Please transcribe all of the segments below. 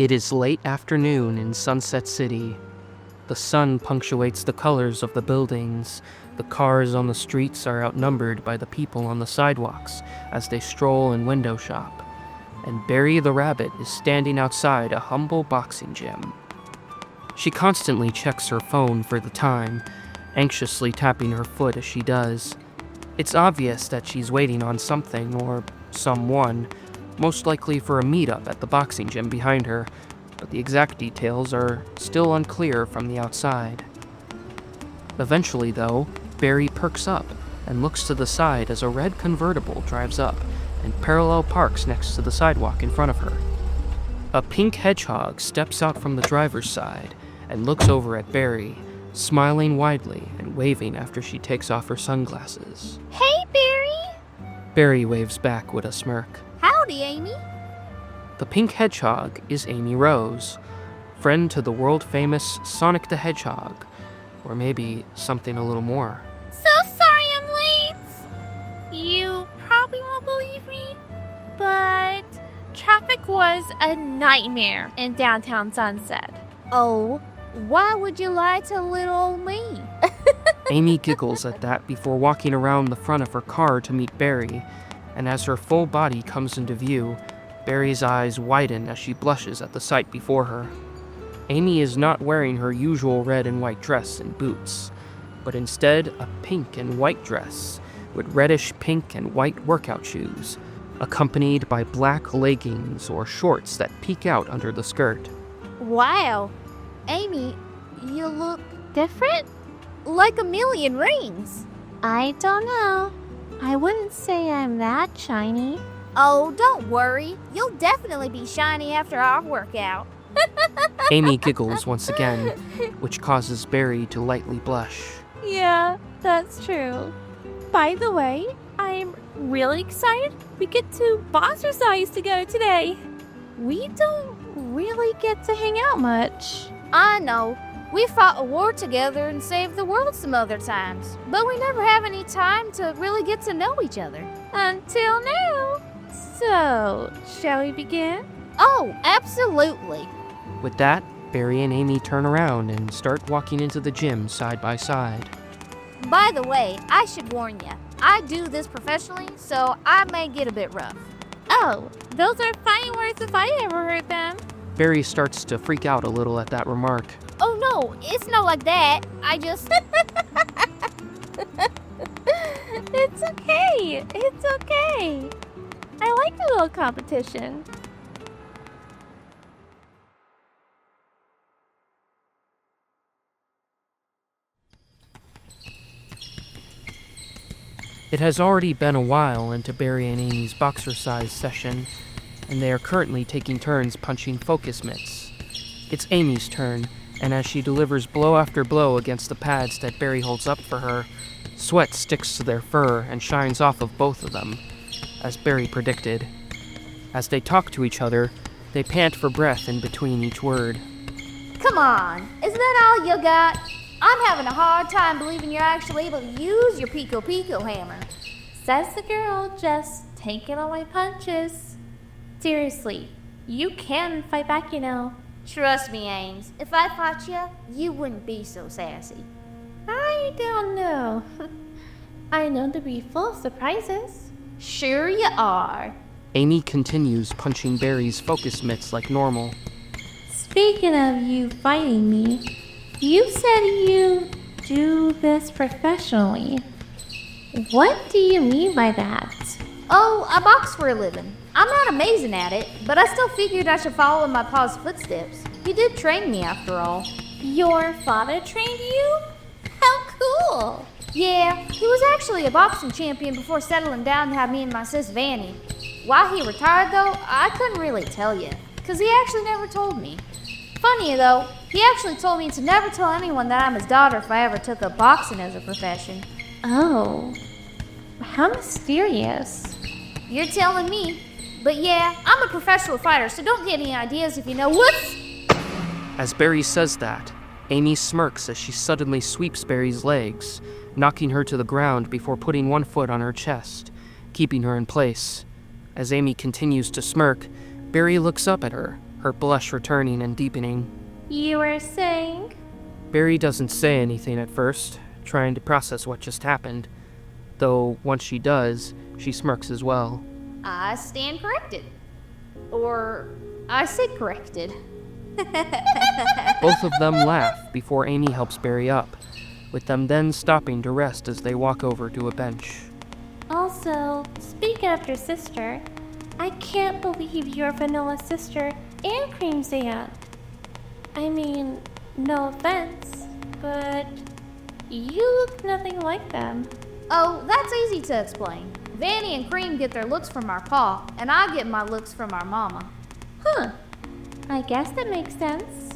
It is late afternoon in Sunset City. The sun punctuates the colors of the buildings. The cars on the streets are outnumbered by the people on the sidewalks as they stroll and window shop. And Berri the rabbit is standing outside a humble boxing gym. She constantly checks her phone for the time, anxiously tapping her foot as she does. It's obvious that she's waiting on something or someone, most likely for a meetup at the boxing gym behind her, but the exact details are still unclear from the outside. Eventually, though, Berri perks up and looks to the side as a red convertible drives up and parallel parks next to the sidewalk in front of her. A pink hedgehog steps out from the driver's side and looks over at Berri, smiling widely and waving after she takes off her sunglasses. Hey, Berri! Berri waves back with a smirk. Howdy, Amy. The pink hedgehog is Amy Rose, friend to the world-famous Sonic the Hedgehog, or maybe something a little more. So sorry I'm late. You probably won't believe me, but traffic was a nightmare in downtown Sunset. Oh, why would you lie to little old me? Amy giggles at that before walking around the front of her car to meet Berri, and as her full body comes into view, Berri's eyes widen as she blushes at the sight before her. Amy is not wearing her usual red and white dress and boots, but instead a pink and white dress with reddish pink and white workout shoes, accompanied by black leggings or shorts that peek out under the skirt. Wow, Amy, you look different? Like a million rings. I don't know. I wouldn't say I'm that shiny. Oh, don't worry. You'll definitely be shiny after our workout. Amy giggles once again, which causes Berri to lightly blush. Yeah, that's true. By the way, I'm really excited we get to Boxercise together today. We don't really get to hang out much. I know. We fought a war together and saved the world some other times, but we never have any time to really get to know each other. Until now. So, shall we begin? Oh, absolutely. With that, Berri and Amy turn around and start walking into the gym side by side. By the way, I should warn you, I do this professionally, so I may get a bit rough. Oh, those are fine words if I ever heard them. Berri starts to freak out a little at that remark. Oh no, it's not like that. I just... It's okay. It's okay. I like a little competition. It has already been a while into Berri and Amy's boxercise session, and they are currently taking turns punching focus mitts. It's Amy's turn, and as she delivers blow after blow against the pads that Berri holds up for her, sweat sticks to their fur and shines off of both of them, as Berri predicted. As they talk to each other, they pant for breath in between each word. Come on, isn't that all you got? I'm having a hard time believing you're actually able to use your Pico hammer. Says the girl just taking all my punches. Seriously, you can fight back, you know. Trust me, Ames, if I fought you, you wouldn't be so sassy. I don't know. I know to be full of surprises. Sure you are. Amy continues punching Berri's focus mitts like normal. Speaking of you fighting me, you said you do this professionally. What do you mean by that? Oh, I box for a living. I'm not amazing at it, but I still figured I should follow in my pa's footsteps. He did train me after all. Your father trained you? How cool! Yeah, he was actually a boxing champion before settling down to have me and my sis Fanny. Why he retired though, I couldn't really tell you, because he actually never told me. Funny though, he actually told me to never tell anyone that I'm his daughter if I ever took up boxing as a profession. Oh, how mysterious. You're telling me. But yeah, I'm a professional fighter, so don't get any ideas if you know what's... As Berri says that, Amy smirks as she suddenly sweeps Berri's legs, knocking her to the ground before putting one foot on her chest, keeping her in place. As Amy continues to smirk, Berri looks up at her, her blush returning and deepening. You were saying? Berri doesn't say anything at first, trying to process what just happened. Though, once she does, she smirks as well. I stand corrected. Or, I sit corrected. Both of them laugh before Amy helps Berri up, with them then stopping to rest as they walk over to a bench. Also, speaking of your sister, I can't believe you're Vanilla's sister and Cream's aunt. I mean, no offense, but you look nothing like them. Oh, that's easy to explain. Fanny and Cream get their looks from our pa, and I get my looks from our mama. Huh. I guess that makes sense.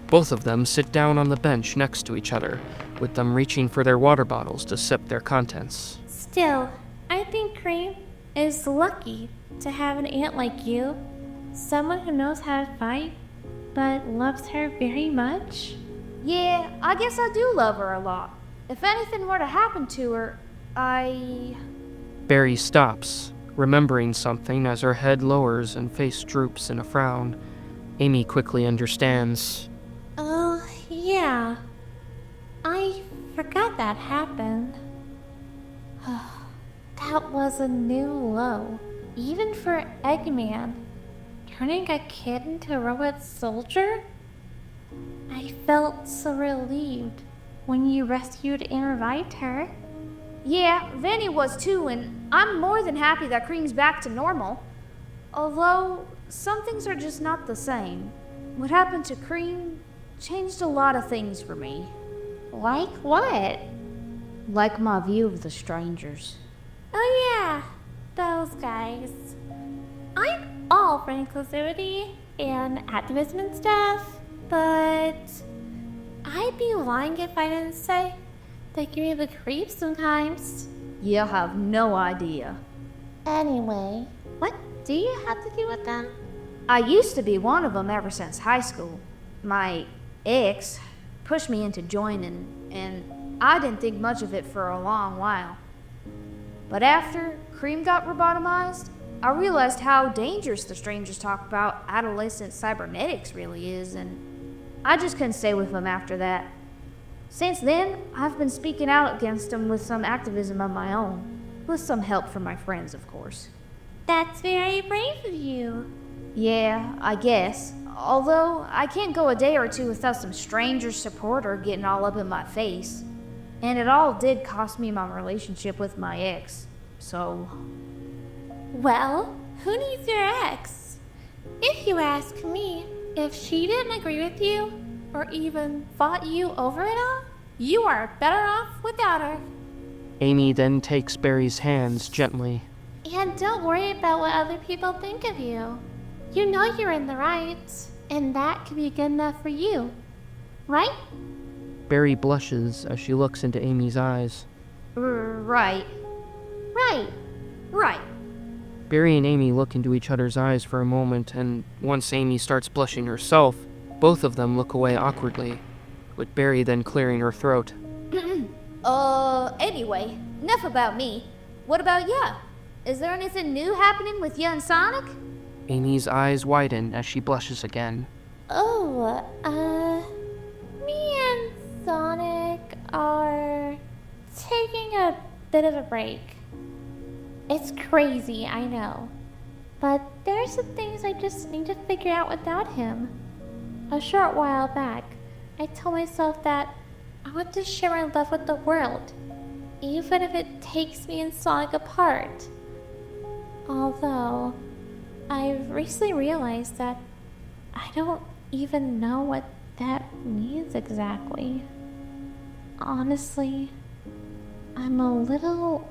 Both of them sit down on the bench next to each other, with them reaching for their water bottles to sip their contents. Still, I think Cream is lucky to have an aunt like you. Someone who knows how to fight, but loves her very much. Yeah, I guess I do love her a lot. If anything were to happen to her, Berri stops, remembering something as her head lowers and face droops in a frown. Amy quickly understands. Oh, yeah. I forgot that happened. That was a new low, even for Eggman. Turning a kid into a robot soldier? I felt so relieved when you rescued and revived her. Yeah, Vanny was too, and I'm more than happy that Cream's back to normal. Although, some things are just not the same. What happened to Cream changed a lot of things for me. Like what? Like my view of the strangers. Oh yeah, those guys. I'm all for inclusivity and activism and stuff, but I'd be lying if I didn't say they give me the creeps sometimes. You have no idea. Anyway, what do you have to do with them? I used to be one of them ever since high school. My ex pushed me into joining, and I didn't think much of it for a long while. But after Cream got robotomized, I realized how dangerous the strangers talk about adolescent cybernetics really is, and I just couldn't stay with them after that. Since then, I've been speaking out against them with some activism of my own, with some help from my friends, of course. That's very brave of you. Yeah, I guess. Although, I can't go a day or two without some stranger supporter getting all up in my face. And it all did cost me my relationship with my ex, so... Well, who needs your ex? If you ask me, if she didn't agree with you, or even fought you over it all, you are better off without her. Amy then takes Berri's hands gently. And don't worry about what other people think of you. You know you're in the right, and that can be good enough for you, right? Berri blushes as she looks into Amy's eyes. Right. Right. Berri and Amy look into each other's eyes for a moment, and once Amy starts blushing herself, both of them look away awkwardly, with Berri then clearing her throat. Anyway, enough about me. What about ya? Is there anything new happening with ya and Sonic? Amy's eyes widen as she blushes again. Oh, me and Sonic are taking a bit of a break. It's crazy, I know. But there's some things I just need to figure out without him. A short while back, I told myself that I want to share my love with the world, even if it takes me and Sonic apart. Although, I've recently realized that I don't even know what that means exactly. Honestly, I'm a little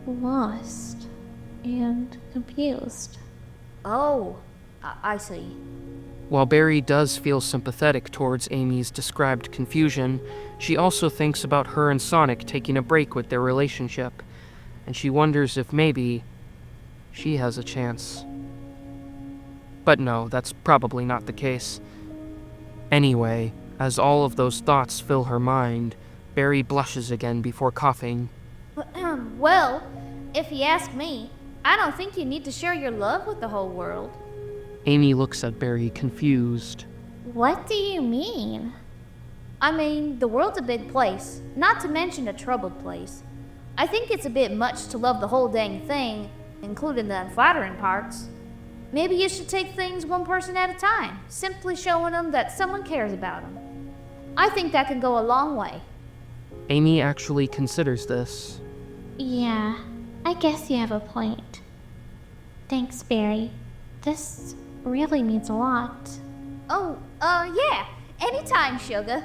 lost and confused. Oh, I see. While Berri does feel sympathetic towards Amy's described confusion, she also thinks about her and Sonic taking a break with their relationship, and she wonders if maybe she has a chance. But no, that's probably not the case. Anyway, as all of those thoughts fill her mind, Berri blushes again before coughing. Well, if you ask me, I don't think you need to share your love with the whole world. Amy looks at Berri, confused. What do you mean? I mean, the world's a big place, not to mention a troubled place. I think it's a bit much to love the whole dang thing, including the unflattering parts. Maybe you should take things one person at a time, simply showing them that someone cares about them. I think that can go a long way. Amy actually considers this. Yeah, I guess you have a point. Thanks, Berri. This really means a lot. Oh, yeah. Anytime, sugar.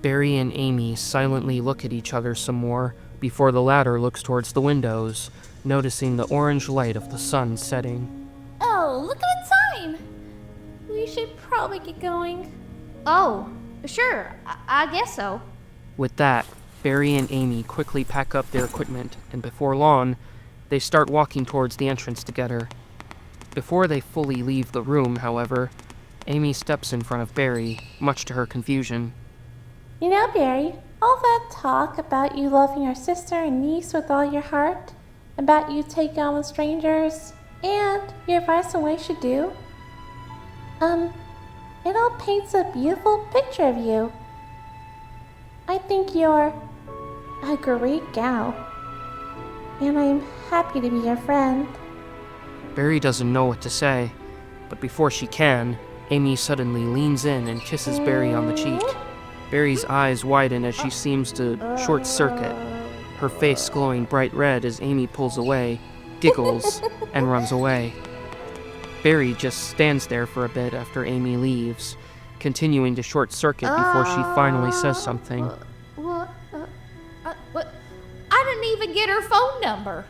Berri and Amy silently look at each other some more before the latter looks towards the windows, noticing the orange light of the sun setting. Oh, look at the time! We should probably get going. Oh, sure. I guess so. With that, Berri and Amy quickly pack up their equipment, and before long, they start walking towards the entrance together. Before they fully leave the room, however, Amy steps in front of Berri, much to her confusion. You know, Berri, all that talk about you loving your sister and niece with all your heart, about you taking on with strangers, and your advice on what you should do, it all paints a beautiful picture of you. I think you're a great gal, and I'm happy to be your friend. Berri doesn't know what to say, but before she can, Amy suddenly leans in and kisses Berri on the cheek. Berri's eyes widen as she seems to short-circuit, her face glowing bright red as Amy pulls away, giggles, and runs away. Berri just stands there for a bit after Amy leaves, continuing to short-circuit before she finally says something. What? I didn't even get her phone number.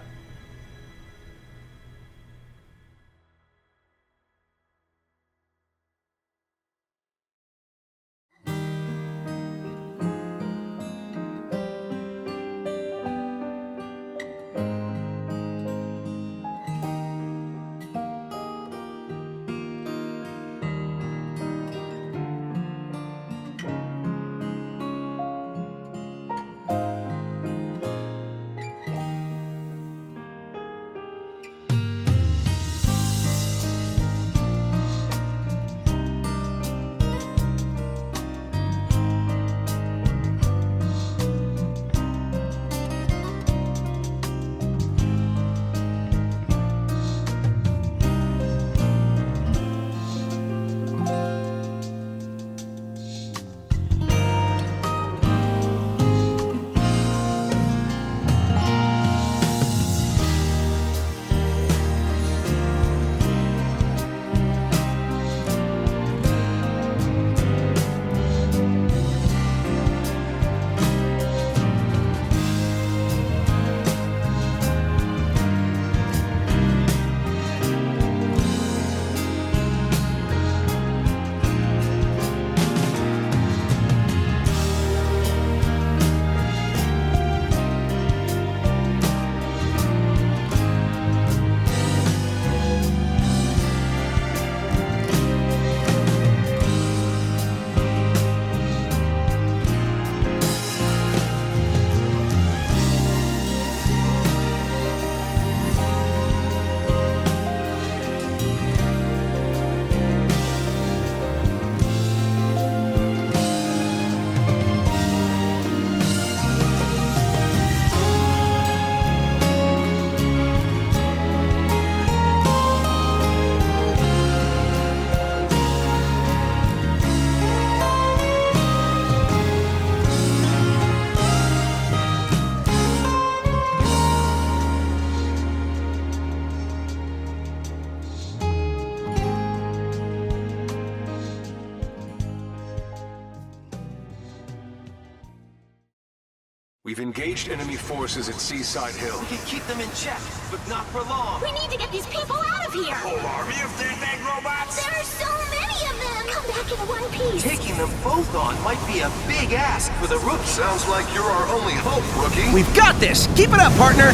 We've engaged enemy forces at Seaside Hill. We can keep them in check, but not for long. We need to get these people out of here! Whole army of dang robots? There are so many of them! Come back in one piece! Taking them both on might be a big ask for the rookie. Sounds like you're our only hope, rookie. We've got this! Keep it up, partner!